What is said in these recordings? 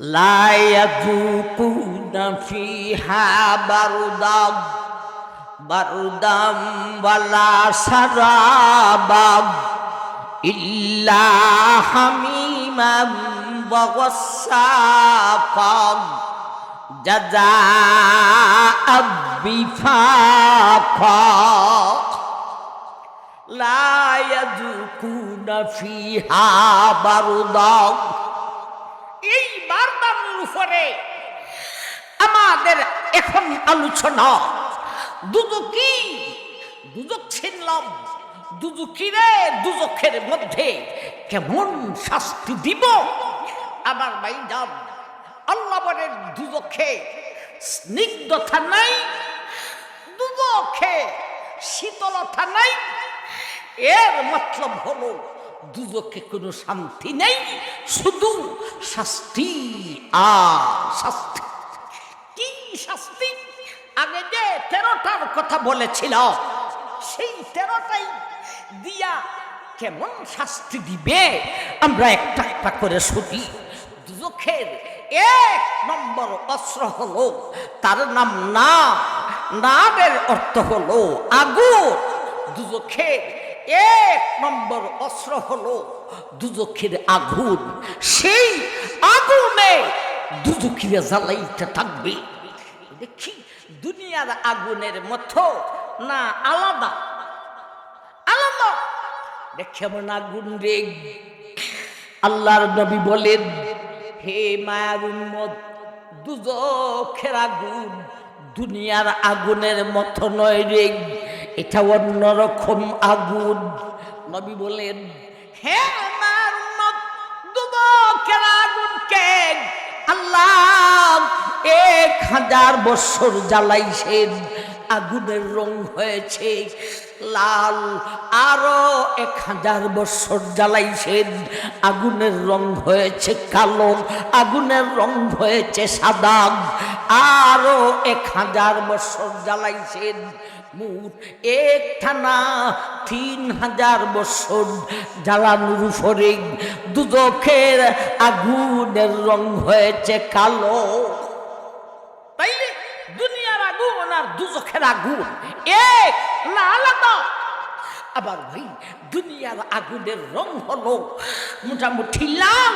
لا يذوقون فيها بردا ولا شرابا إلا حميما وغساقا جزاء وفاقا لا يذوقون فيها بردا। এই বারদানের উপরে আমাদের এখন আলোচনা। দুজকি দুজক ছিনলাম, দুজকিরে দুজকের মধ্যে কেমন শাস্তি দিব। আমার ভাইজান, আল্লাহ বলেন দুজকে স্নিগ্ধতা নাই, দুজকে শীতলতা নাই। এর মতলব হলো দুজকে কোনো শান্তি নেই, শুধু শাস্তি আর শাস্তি। কি শাস্তি? আগে যে 13টার কথা বলেছিল, সেই 13টাই দিয়া কেমন শাস্তি দিবে আমরা একটা একটা করে শুনি। দুজখের 1 নম্বর অস্ত্র হলো, তার নাম না, নামের অর্থ হলো আগুন। দুজখের 1 নম্বর অস্ত্র হলো দুজখের আগুন। সেই আগুনে দুজখিরে জ্বালাইতে থাকবে। দেখি দুনিয়ার আগুনের মতো না আলাদা? আলাদা। কেমন আগুন রে! আল্লাহর নবী বলেন, হে মায়ার উম্মত, দুজখের আগুন দুনিয়ার আগুনের মতো নয় রে, এটা অন্যরকম আগুন। নবী বলেন, হে মায়ার উম্মত, দুজখের আগুনকে আল্লাহ 1000 বছর জ্বালাইছেন, আগুনের রং হয়েছে লাল। আরো 1000 বছর জ্বালাইছেন, আগুনের রং হয়েছে কালো, আগুনের রং হয়েছে সাদা। আরো 1000 বছর জ্বালাইছেন, মোট একটানা 3000 বছর জ্বালানোর উপরে দুজখের আগুনের রং হয়েছে কালো। তাইলে দুনিয়ার আগুন আর দুজখের আগুন এক না আলাদা? আবার ভাই, দুনিয়ার আগুনের রং হলো মোটামুটি লাল,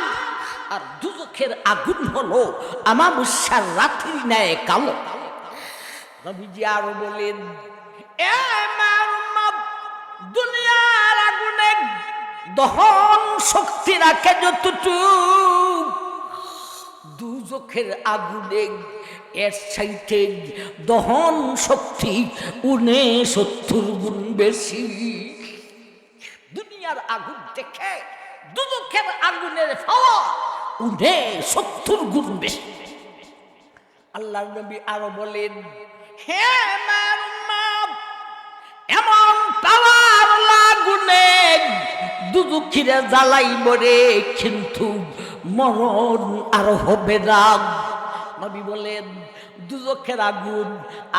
আর দুজখের আগুন হলো আমাবস্যার রাত্রি ন্যায় কালো। নবীজি আরো বলেন, দুনিয়ার আগুনে দহন শক্তি রাখে যতটুকু, দুজখের আগুনে এর চাইতে দহন শক্তি 69 গুণ বেশি। দুনিয়ার আগুন দেখে দুজখের আগুনের পাওয়ার 69 গুণ বেশি। আল্লাহর নবী আরো বলেন, হে আমার উম্মত, এমন পাওয়ার লাগুনে দুজখিরে জ্বালাইব রে, কিন্তু মরণ আর হবে না। নবী বলেন, দুজখের আগুন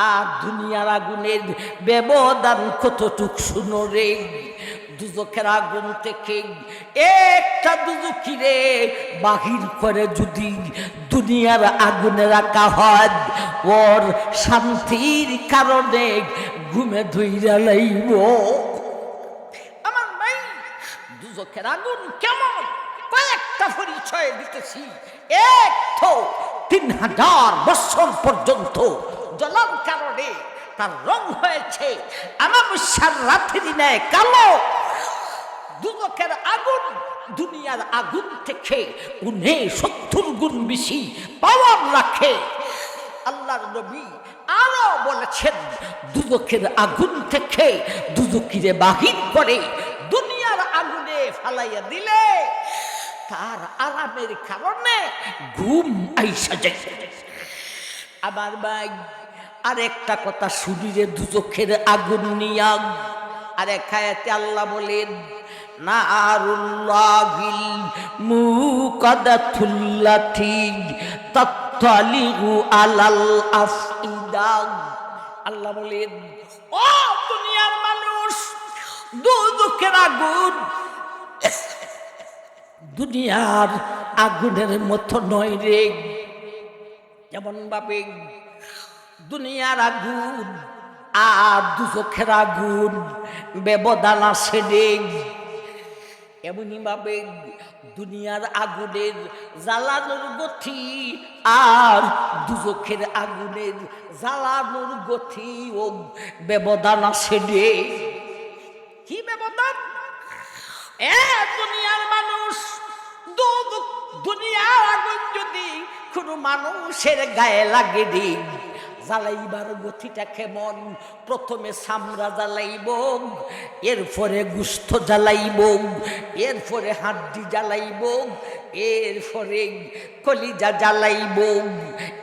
আর দুনিয়ার আগুনের ব্যবধান কতটুক শুনো রে। দুজখের আগুন থেকে একটা দুজখিরে বাহির করে যদি দুনিয়ার আগুনে রাখা হয়, ওর শান্তির কারণে ঘুমে ধইরা লাইব। আমার ভাই, দুজখের আগুন কেমন কয়েকটা পরিচয় দিতেছি। এক তো 3000 বছর পর্যন্ত জ্বলার কারণে তার রং হয়েছে আমাবস্যার রাত্রি ন্যায় কালো। দুজখের আগুন দুনিয়ার আগুন থেকে 69 গুণ বেশি পাওয়ার রাখে। আল্লাহর নবী আরো বলেছেন, দুজখের আগুন থেকে দুজখিরে বাহির করে দুনিয়ার আগুনে ফালাইয়া দিলে তার আরামের কারণে ঘুম আইসা যায়। আবার ভাই, আরেকটা কথা শুনিরে দুজখের আগুন নিয়া। আরেক আয়াতে আল্লাহ বলেন, নারুল্লাহিল মুকাদাতুল্লাতি তাত্তালিউ আলাল আফইদা। আল্লাহ বলেন, ও দুনিয়ার মানুষ, দুজখের আগুন দুনিয়ার আগুনের মতো নয় রে। যেমন ভাবে দুনিয়ার আগুন আর দুজখের আগুন ব্যবধান আছে রে, এমনি ভাবে দুনিয়ার আগুনের জ্বালানোর গতি আর দুজখের আগুনের জ্বালানোর গতি ও ব্যবধান আছে রে। কি ব্যবধান? দুনিয়ার মানুষ, দুনিয়ার আগুন যদি কোনো মানুষের গায়ে লাগে রে, জ্বালাইবার গতিটা কেমন? প্রথমে চামড়া জ্বালাইব, এরপরে গুস্ত জ্বালাইব, এরপরে হাড্ডি জ্বালাইব, এরপরে কলিজা জ্বালাইব,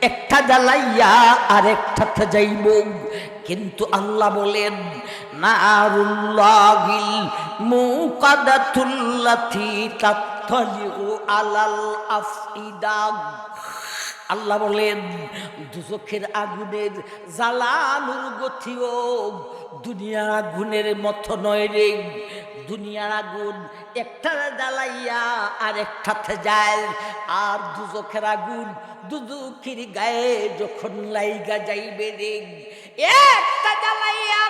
একটা জ্বালাইয়া আর একটাতে যাইব। কিন্তু আল্লাহ বলেন নারুল্লাহিল মুকাদাতুল্লাতি তাত্তালিউ আলাল আফইদা। আল্লাহ বলেন দুজখের আগুনের জ্বালানোর গতিও দুনিয়ার আগুনের মতো নয় রে। দুনিয়ার আগুন একটা জ্বালাইয়া আর একটাতে যায়, আর দুজখের আগুন দুজখির গায়ে যখন লাইগা যাইবে রে, একটা জ্বালাইয়া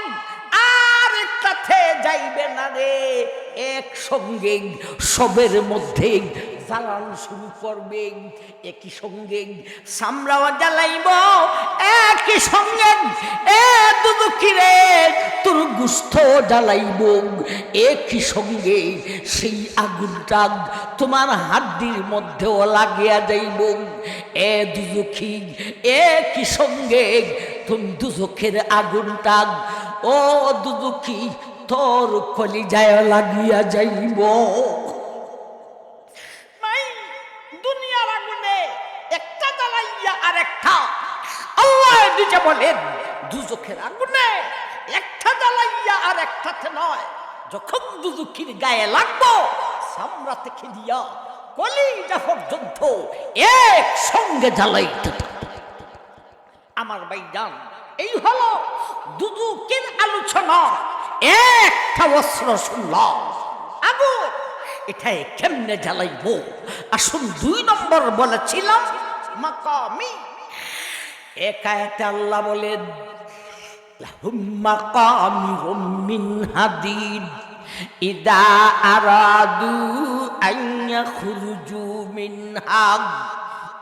আর একটাতে যাইবে না রে, একসঙ্গে সবের মধ্যে জ্বালানো শুরু করবে। একই সঙ্গে চামড়াও জ্বালাইব, একই সঙ্গে দুদুকিরে তোর গুস্ত জ্বালাইব, একই সঙ্গে সেই আগুনটা তোমার হাড্ডির মধ্যেও লাগিয়া যাইব। দুদুকি একই সঙ্গে তুমি দুজখের আগুনটা ও দুদুকি তোর কলিজায় লাগিয়া যাইব। দুনিয়ার আগুনে একটা জ্বালাইয়া আর একটা, আল্লাহ নিজে বলেন দুজখের আগুনে একটা জ্বালাইয়া আর একটাতে নয়, যখন দুজখির গায়ে লাগবো চামড়া থেকে দিয়া কলিজা পর্যন্ত একসঙ্গে জ্বালাইতে। আমার ভাইজান, এই হলো দুজখের আলোচনা। একটা অস্ত্র শুনলাম আগুন, এটাই কেমনে জ্বালাইব? আসুন 2 নম্বর বলেছিলাম মাকামি। একায়াতে আল্লাহ বলেন লাহুম মাকামিহুম মিন হাদিদ ইদা আরাদু আন ইয়াখরুজু মিনহা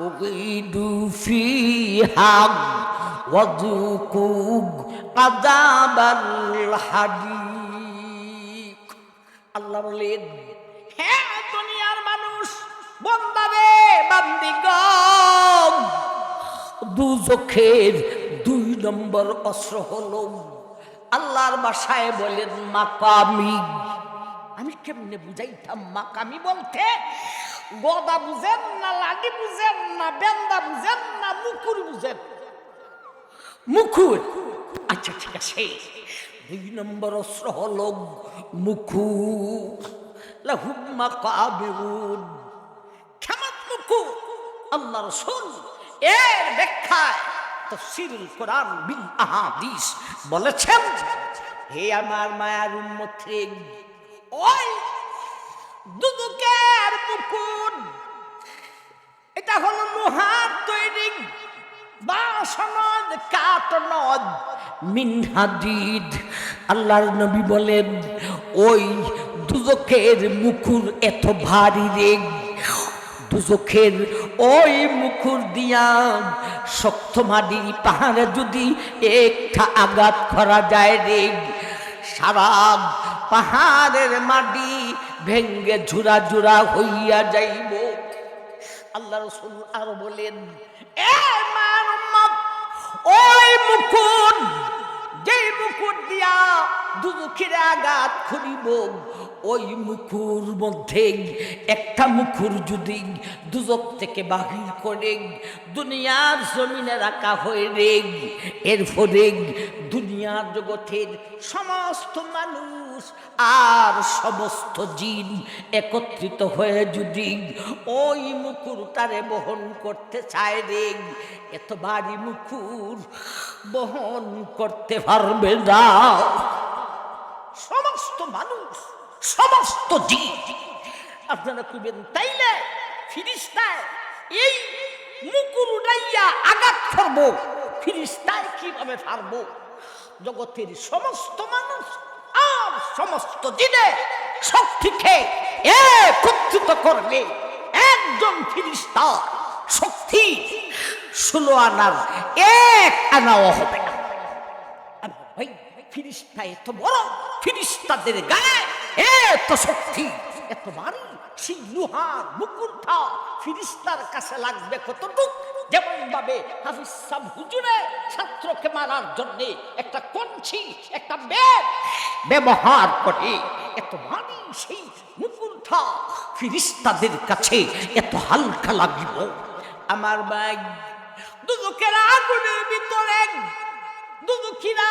উগিদু ফিহা ওয়াযুকু আযাবাল হারিক। আল্লাহ বলেন হ্যাঁ দুনিয়ার মানুষ, বান্দারে বান্দিগণ, দুজখের 2 নম্বর অস্ত্র হলো আল্লাহর ভাষায় বলেন মাকামি। আমি কেমনে বুঝাইতাম মাকামি বলতে? গদা বুঝেন না, লাঠি বুঝেন না, বেন্দা বুঝেন না, মুকুর বুঝেন? মুকুর। আচ্ছা ঠিক আছে, 2 নম্বর অস্ত্র হলো মুকুর। লাহুম মাকাবিরুন, কেমন মুকুর? আল্লাহ রাসূল এর ব্যাখ্যায় তাফসীরুল কোরআন বিল আহাদিস বলেছেন, হে আমার মায়ার উম্মতরে, ওই দুদুকের মুকুট এটা হলো লোহার তৈরি, বাঁশ নদ, কাঠ নদ, মিন হাদিদ। আল্লাহর নবী বলেন ওই দুজখের মুকুর এত ভারী রে, দুজখের ওই মুকুর দিয়া শক্ত মাটির পাহাড়ে যদি একটা আঘাত করা যায় রে, সারা পাহাড়ের মাটি ভেঙ্গে ঝুরা ঝুরা হইয়া যাইব। আল্লাহ রাসূল আরো বলেন এ মার উম্মত, ওই মুকুট, যেই মুকুট দিয়া দুজখের আঘাত করিব, ওই মুকুর মধ্যে একটা মুকুর যদি দুজখ থেকে বাহির করে দুনিয়ার জমিনে রাখা হয় রে, এর ফলে দুনিয়ার জগতের সমস্ত মানুষ আর সমস্ত জিন একত্রিত হয়ে যদি ওই মুকুরটারে বহন করতে চায় রে, এত ভারী মুকুর বহন করতে পারবে না। সমস্ত মানুষ, সমস্ত জিন আপনারা কইবেন তাইলে ফিরিস্তায় এই মুকুর উড়াইয়া আঘাত করব, ফিরিস্তায় কিভাবে পারবো? জগতের সমস্ত মানুষ আর সমস্ত জিনে শক্তিকে একত্রিত করবে একজন ফিরিস্তা, শক্তি 16 আনার 1 আনাও হবে না। ভাই ফিরিস্তা এত বড়, ফিরিস্তাদের গায়ে এত শক্তি, এত ভারী, সেই লোহার মুকুটটা ফিরিস্তার কাছে লাগবে কতটুক? যেমন ভাবে হাফিজ সাহেব হুজুরে ছাত্রকে মারার জন্য একটা কঞ্চি, একটা ব্যাট ব্যবহার করে, এত ভারী সেই মুকুটটা ফিরিস্তাদের কাছে এত হালকা লাগিব। আমার ভাই দুদকের আগুনের ভিতরে দুদকিরা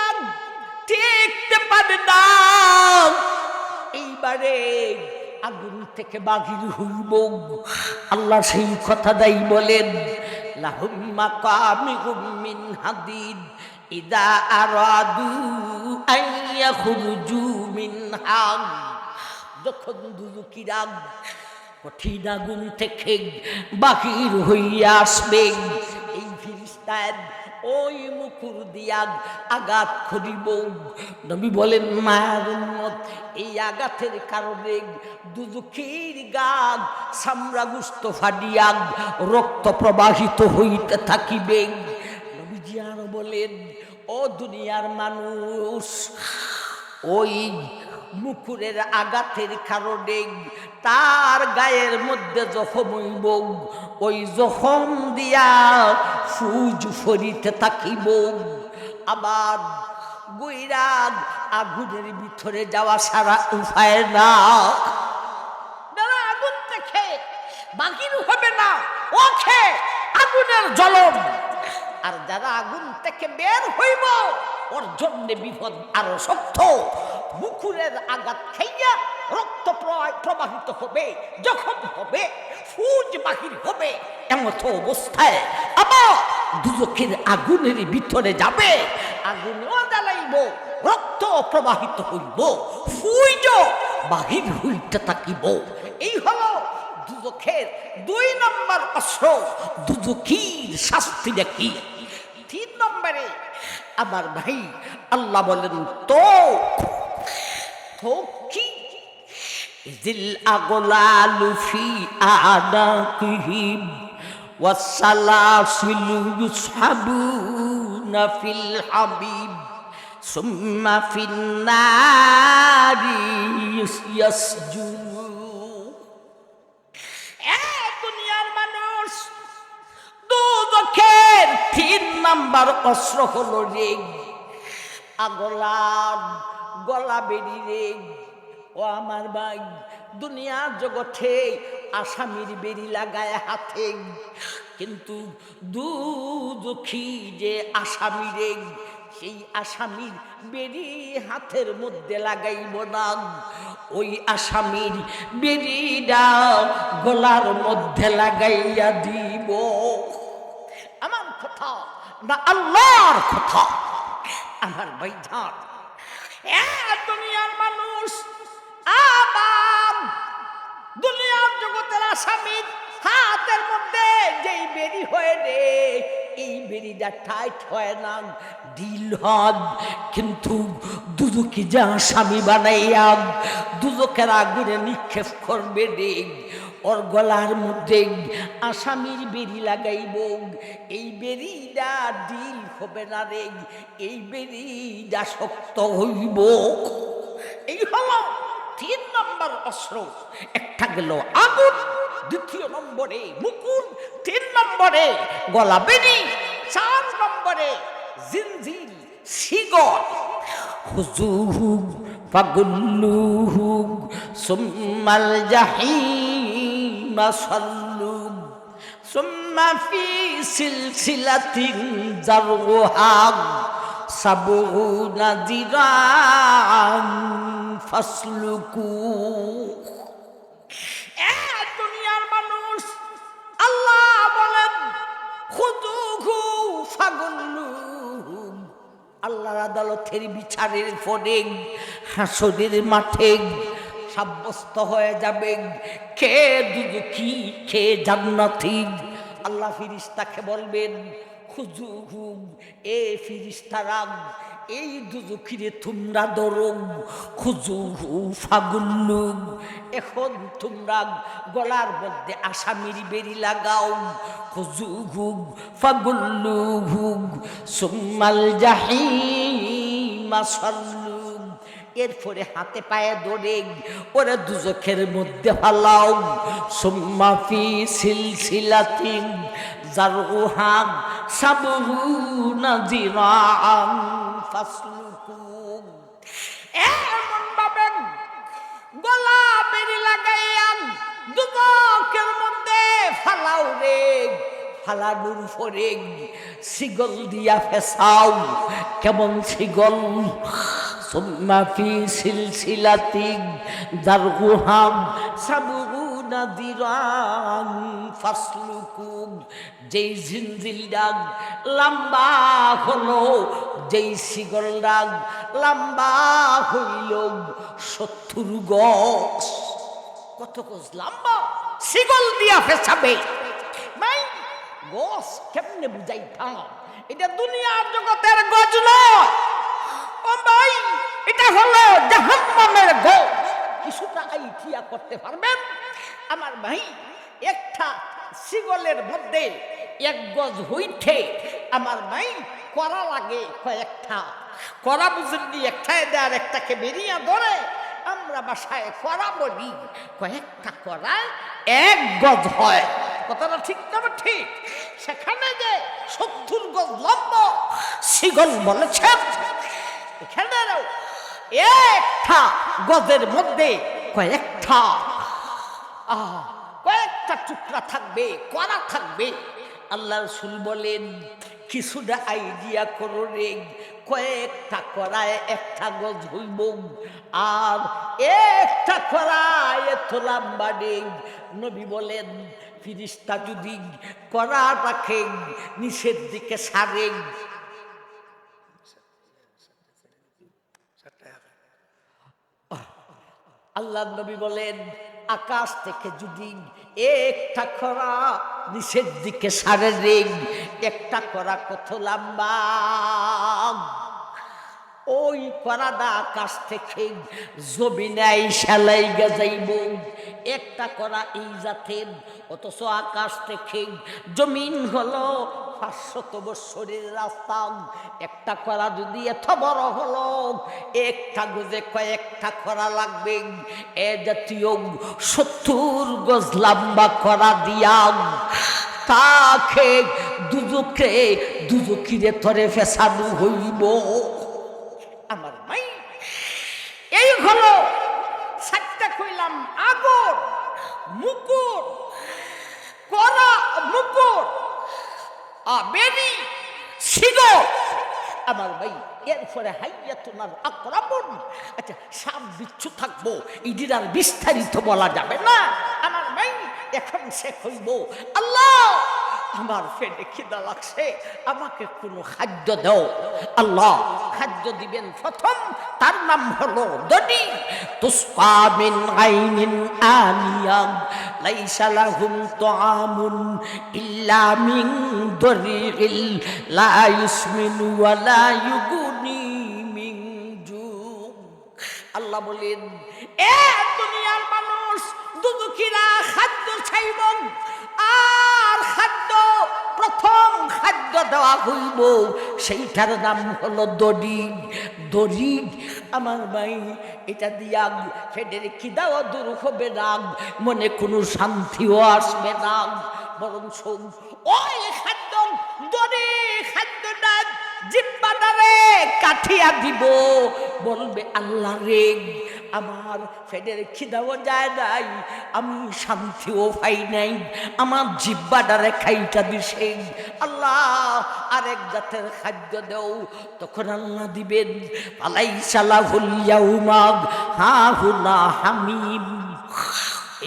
টিকতে পারে না, এইবারে আগুন থেকে বাহির হইব। আল্লাহ সেই কথাটাই বলেন, লাহুম মাকামিহুম মিন হাদিদ ইদা আরাদু আন ইয়াখরুজু মিনহা। যখন দুদকিরা কঠিন আগুন থেকে বাহির হইয়া আসবে, এই ফিরিস্তার ওই মুকুর দিয়া আঘাত করিব। নবী বলেন, মায়ের উম্মত, এই আঘাতের কারণে দুদুখির গাগ চামড়া গুস্ত ফাটিয়া রক্ত প্রবাহিত হইতে থাকিবে। নবীজি আরো বলেন, ও দুনিয়ার মানুষ, ওই মুকুরের আঘাতের কারণে তার গায়ের মধ্যে জখম হইব, ওই জখম দিয়া ফুজ ফরিতে থাকিব। আবার গৈরাগ আগুনের ভিতরে যাওয়া সারা উপায় না, যারা আগুন দেখে বাকির হবে না, ওখে আগুনের জ্বলন। আর যারা আগুন থেকে বের হইব, ওর জন্য বিপদ আরো শক্ত। মুকুরের আঘাত খাইয়া রক্ত প্রবাহিত হবে, জখম হবে, ফুজ বাহির হবে, এমতো অবস্থায় আবার দুজকের আগুনের ভিতরে যাবে, আগুনও জ্বালাইব, রক্ত প্রবাহিত হইব, ফুজ বাহির হইতে থাকিব। এই হলো দুজকের 2 নম্বর অস্ত্র। দুজকির শাস্তি দেখি 3 নম্বরে আমার ভাই আল্লাহ বলেন, তো কি জিল আগলালু ফি আনাকিহিম ওয়াসসালাসিলু ইউসহাবুনা ফিল হাবিব সুম্মা ফিন নারি ইয়াসজুনুন। দুনিয়ার মানুষ, দুদকের 3 নম্বর অস্ত্র হলো রেগ, আগলার গলা বেরি রেগ। ও আমার ভাই, দুনিয়ার জগতে আসামির বেরি লাগায় হাতে, কিন্তু দুদখী যে আসামি রেগ, সেই আসামির বেরি হাতের মধ্যে লাগাইব না, ওই আসামির বেরিটা গলার মধ্যে লাগাইয়া দিব। আমার কথা না আল্লাহর কথা? আমার ভাইজান, দুনিয়ার মানুষ আবার দুনিয়ার জগতের আসামির হাতের মধ্যে যেই বেরি হয়ে রে, এই বেরিটা টাইট হয় না, ঢিল হদ, কিন্তু দুদুকি যা আসামি বানাইয়া দুদকের আগুনে নিক্ষেপ করবে রে, ওর গলার মধ্যে আসামির বেরি লাগাইব, এই বেরিটা ঢিল হবে না রে, এই বেরিটা শক্ত হইব। এই হলো 3 নম্বর অস্ত্র। একটা গেল আগুন, 2 নম্বরে মুকুর, 3 নম্বরে গলা বেরি, 4 নম্বরে জিনজির শিকল। হুজুহু ফাগুল্লুহু সুম্মাল জাহিম সাল্লু সুম্মা ফি সিলসিলাতিন জারউহা সাবউনা যিরান ফাসলুকু। দুনিয়ার মানুষ, আল্লাহ বলেন, খুযুহু ফাগুল্লুহু। আল্লাহর আদালতের বিচারের পরে হাসরের মাঠে সাব্যস্ত হয়ে যাবে কে দুজকি কে জান্নাতি। আল্লাহ ফিরিস্তাকে বলবেন খুজুহু, এ ফিরিস্তারা এই দুজকিরে তোমরা ধরো, খুজুহু ফাগুল্লু, এখন তোমরা গলার মধ্যে আসামির বেরি লাগাও, খুজুহু ফাগুল্লুহু সুম্মাল জাহিমা সাল্লু, এরপরে হাতে পায়ে ধরে ওরা দুজখের মধ্যে ফালাও, সুম্মা ফি সিলসিলাতিন যারউহা সাবউনা যিরাআন ফাসলুকু, এমন ভাবে গলা বেরি লাগাইয়া দুজখের মধ্যে ফালাও রে, ফালানোর পরে শিগল দিয়া ফেসাও। কেমন শিগল? সুম্মা ফি সিলসিলাতিন যারউহা সাবউনা যিরাআন ফাসলুকু, যেই জিনজিলটা লম্বা হলো, যেই শিগলটা লম্বা হইল 70 গজ। কত গজ লম্বা? শিগল দিয়া ফেসাবে। ভাই গজ কেমনে বুঝাইতাম? এটা দুনিয়ার জগতের গজ নয় ও ভাই, এটা হলো জাহান্নামের গজ। কিছুটা আইডিয়া করতে পারবেন আমার ভাই? একটা শিগলের মধ্যে 1 গজ হইতে আমার ভাই করা লাগে কয়েকটা। করা বুঝেননি? একটায় দেয় একটাকে বেরিয়ে ধরে, আমরা বাসায় করা বলি, কয়েকটা করায় 1 গজ হয়। কথাটা ঠিক না? ঠিক। সেখানে যে 70 গজ লম্বা শিগল বলেছেন, এখানে একটা গজের মধ্যে কয়েকটা টুকরা থাকবে, করা থাকবে। আল্লাহ রাসূল বলেন কিছুটা আইডিয়া করো রে, কয়েকটা করায় 1টা গজ হইব, আর 1টা করায় এত লম্বা নেই। নবী বলেন ফিরিস্তা যদি করাটাকে নিচের দিকে সারে, আল্লাহ নবী বলেন আকাশ থেকে যদি 1টা করা নিচের দিকে সারে রে, 1টা করা কত লম্বা? ওই করাটা আকাশ থেকে জমিনে সেলাই যাইব। 1টা করা এই জাতের, অথচ আকাশ থেকে জমিন হলো 500 বৎসরের রাস্তা। 1টা করা যদি এত বড় হলো, 1টা গজে কয়েকটা করা লাগবে। এ জাতীয় 70 গজ লম্বা করা দিয়া তাকে দুজকিরে তরে ফেসানো হইব। আমার ভাই এই হলো 7টা কইলাম আগর, মুকুট, করা, মুকুট, বেরি, শিগল। আমার ভাই এরপরে হাইয়াতুনার আকরাবুন। আচ্ছা, সাপ বিচ্ছু থাকবো, ইদির আর বিস্তারিত বলা যাবে না আমার ভাই। এখন সে কইব আল্লাহ আমার পেটে খিদা লাগছে, আমাকে কোনো খাদ্য দাও। আল্লাহ খাদ্য দিবেন প্রথম, তার নাম হলো দডি। তুসকা মিন আইনিন আনিয়া লাইসা লাহুম তুআমুন ইল্লা মিন দরিল লা ইউসমিনু ওয়া লা ইউগুনি মিন জু। আল্লাহ বলেন এ দুনিয়ার মানুষ, দুদুকিরা খাদ্য চাইব, আর খাদ্য প্রথম খাদ্য দেওয়া হইব, সেইটার নাম হলো দড়ি। দড়ি আমার ভাই, এটা দিয়া ফেডের খিদাও দূর হবে না, মনে কোনো শান্তিও আসবে না, বরং ওই খাদ্য দড়ি খাদ্যটা জিব্বাটারে কাঠিয়া দিব, বলবে আল্লাহ রে আমার ফেডের খিদাও যায় নাই, আমি শান্তিও পাই নাই, আমার জিব্বাটারে খাইটা দিছে, আল্লাহ আরেক জাতের খাদ্য দেও। তখন আল্লাহ দিবেন আলাইসা লাহুল ইয়াউমা হাহুনা হামিম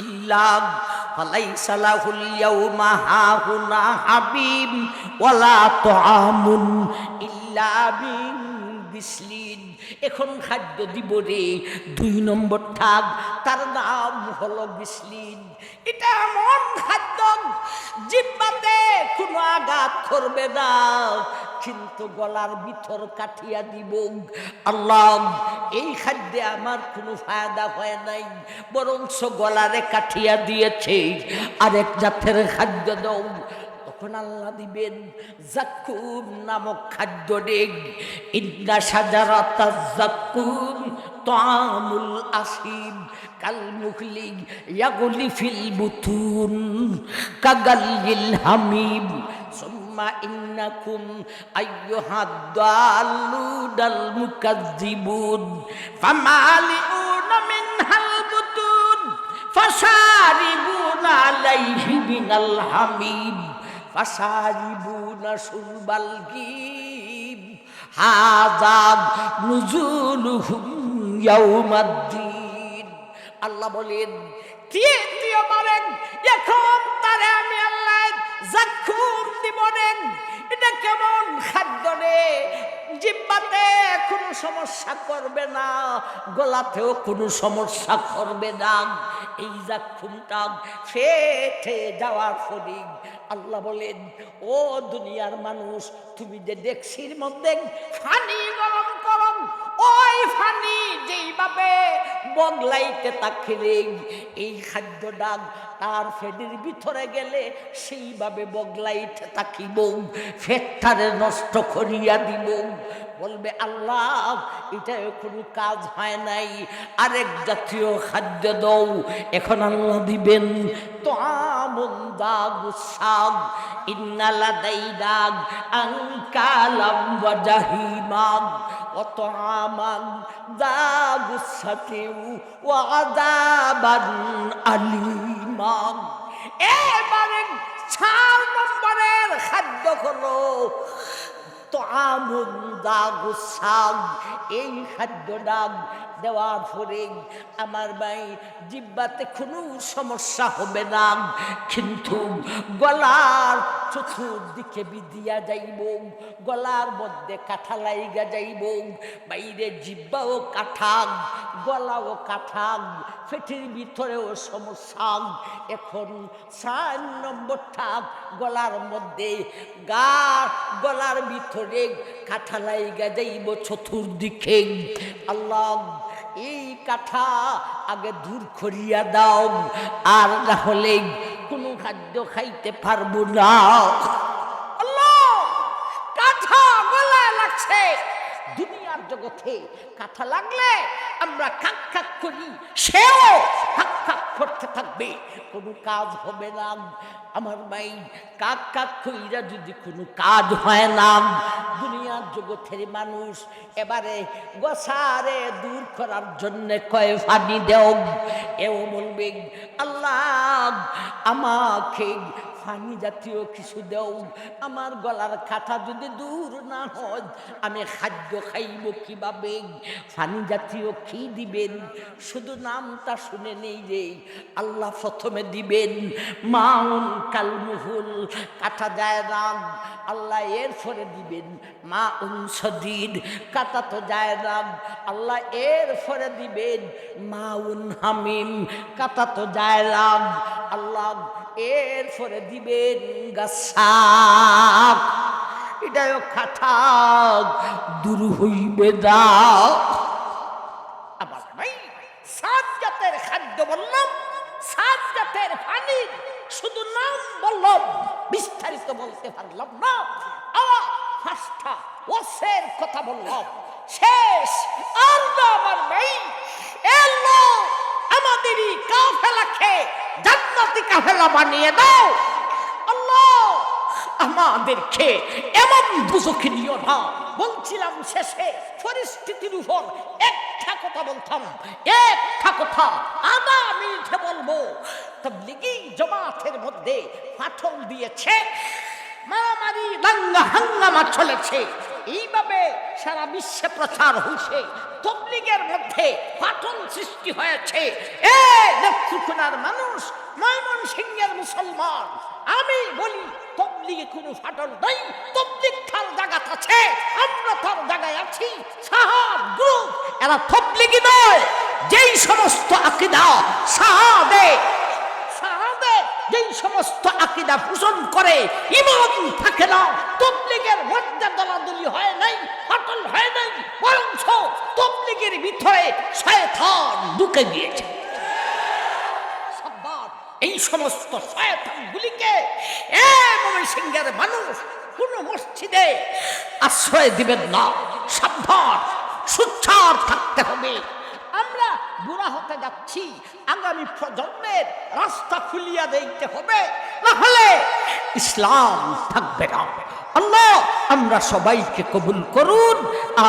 ইল্লা ফালাইসা লাহুল ইয়াউমা হাহুনা হাবিব ওয়ালা তুআমুন ইল্লা বিন বিসলিন। এখন খাদ্য দিব রে 2 নম্বর ঠাক, তার নাম হলো বিসলিন। এটা এমন খাদ্য জিহ্বাতে কোনো আঘাত করবে না, কিন্তু গলার ভিতর কাটিয়া দিব। আল্লাহ, এই খাদ্যে আমার কোনো ফায়দা হয় নাই, বরঞ্চ গলারে কাটিয়া দিয়েছে। আরেক জাতের খাদ্য দাও। তখন আল্লাহ দিবেন জাক্কুম নামক খাদ্য ডেগ। ইন্না শাজারাতাজ জাক্কুম তাআমুল আসিম কাল মুখলি ইয়াগলি ফিল বুতুন কাগালিল হামিম সুম্মা ইন্নাকুম আইয়ুহাদ দাল্লুনাল মুকাজ্জিবুন ফামালিউনা মিনহাল বুতুন ফাশারিবুনা আলাইহি মিনাল হামিম ফাশারিবুনা শুরবাল গীম হাযা নুজুলুহুম ইয়াউমাদ্দিন। আল্লাহ বলেন তৃতীয় বারেন এখন তারে আমি আল্লাহ জাক্কুম দিব রে। এটা কেমন খাদ্য রে, জিহ্বাতে কোনো সমস্যা করবে না, গলাতেও কোনো সমস্যা করবে না। এই জাক্কুমটা ফেটে যাওয়ার পরে আল্লাহ বলেন ও দুনিয়ার মানুষ, তুমি যে ডেকসির মধ্যে পানি গরম করো, ওই পানি যেইভাবে বগলাইতে থাকে, এই খাদ্যটা তার ফেটের ভিতরে গেলে সেইভাবে বগলাইতে থাকিব, ফেটটারে নষ্ট করিয়া দিব। বলবে আল্লাহ এটা কোনো কাজ হয় নাই, আরেক জাতীয় খাদ্য দাও। এখন আল্লাহ দিবেন তাআমুন দা গুসাগ ইন্না লাদাইনা আনকালাম ওয়া জাহিমাগ ওয়া তাআমান দা গুসাতিউ ওয়া আযাবান আলিমাগ। এবারে 4 নম্বরের খাদ্য হলো তাআমুন দা গুসাগ। এই খাদ্যটা দেওয়ার পরে আমার ভাই জিহ্বাতে কোনো সমস্যা হবে না, কিন্তু গলার চতুর্দিকে বিধিয়া যাইব, গলার মধ্যে কাঁঠা লাইগা যাইব, বাইরে জিহ্বাও কাঁঠা, গলাও কাঁঠা, পেটের ভিতরেও সমস্যা। এখন 4 নম্বরটা গলার মধ্যে গলার ভিতরে কাঁঠা লাইগা যাইব চতুর্দিকে। আল্লাহ এই কাঁঠা আগে দূর করিয়া দাও, আর না হলে কোনো খাদ্য খাইতে পারবো না। আল্লাহ, কাঁঠা গলায় লাগছে। দুনিয়ার জগতে কাঁঠা লাগলে আমরা কাক কাক করি, সেও কাক কাক করতে থাকবে, কোনো কাজ হবে না। আমার ভাই কাক কাক কইরা যদি কোনো কাজ হয় না, দুনিয়ার জগতের মানুষ এবারে গোসারে দূর করার জন্য কয় পানি দেও, এও বলবে আল্লাহ আমাকে পানি জাতীয় কিছু দেও, আমার গলার কাঁটা যদি দূর না হয় আমি খাদ্য খাইব কিভাবে? পানি জাতীয় কি দিবেন? শুধু নামটা শুনে নেই রে। আল্লাহ প্রথমে দিবেন মাউন কালমুহুল, কাটা যায় না। আল্লাহ এরপরে দিবেন মাউন সদিদ, কাটা তো যায় না। আল্লাহ এরপরে দিবেন মাউন হামিম, কাটা তো যায় না। আল্লাহ এরপরে দিবেন গাছাক, এটাও খাটা দূর হইবে না। আবার ভাই 7 জাতের খাদ্য বললাম, 7 জাতের পানি শুধু নাম বললাম, বিস্তারিত বলতে পারলাম না। আবার 5টা ওয়াসের কথা বললাম, শেষ আর না। আমার ভাই এলো আমাদেরই কাফেলাকে জান্নাতি কাফেলা বানিয়ে দাও। আল্লাহ আমাদেরকে এমন দুজখে নিও না। বলছিলাম শেষে পরিস্থিতির উপর একটা কথা বলতাম, একটা কথা আধা মিনিটে বলবো। তাবলীগী জামাতের মধ্যে ফাটল দিয়েছে, মারামারি দাঙ্গা হাঙ্গামা চলেছে। এইভাবে সারা বিশ্বে প্রচার হয়েছে, তবলিগের মধ্যে ফাটল সৃষ্টি হয়েছে। এ নেত্রকোনার মানুষ, ময়মনসিংহের মুসলমান, আমি বলি তবলিগে কোনো ফাটল নাই, তবলিগ তার জায়গাতে আছে, আমরা তার জায়গায় আছি। সাহাব গ্রুপ এরা তবলিগি নয়। যেই সমস্ত আকীদা সাহাবে যেই সমস্ত আকীদা পোষণ করে ইমান থাকে না, তবলিগের মধ্যে দলাদলি হয় নাই, ফাটল হয় নাই, বরঞ্চ তবলিগের ভিতরে শয়তান ঢুকে গিয়েছে। সাবধান, এই সমস্ত শয়তানগুলিকে ময়মনসিংহের মানুষ কোন মসজিদে আশ্রয় দিবেন না। সাবধান, সোচ্চার থাকতে হবে। আমরা বুড়া হতে যাচ্ছি, আগামী প্রজন্মের রাস্তা খুলিয়া দিতে হবে, না হলে ইসলাম থাকবে না। আল্লাহ আমরা সবাইকে কবুল করুন,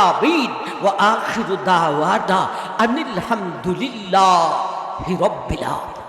আমিন। ওয়া আখিরু দাওয়ানা আনিল হামদুলিল্লাহি রাব্বিল আলামিন।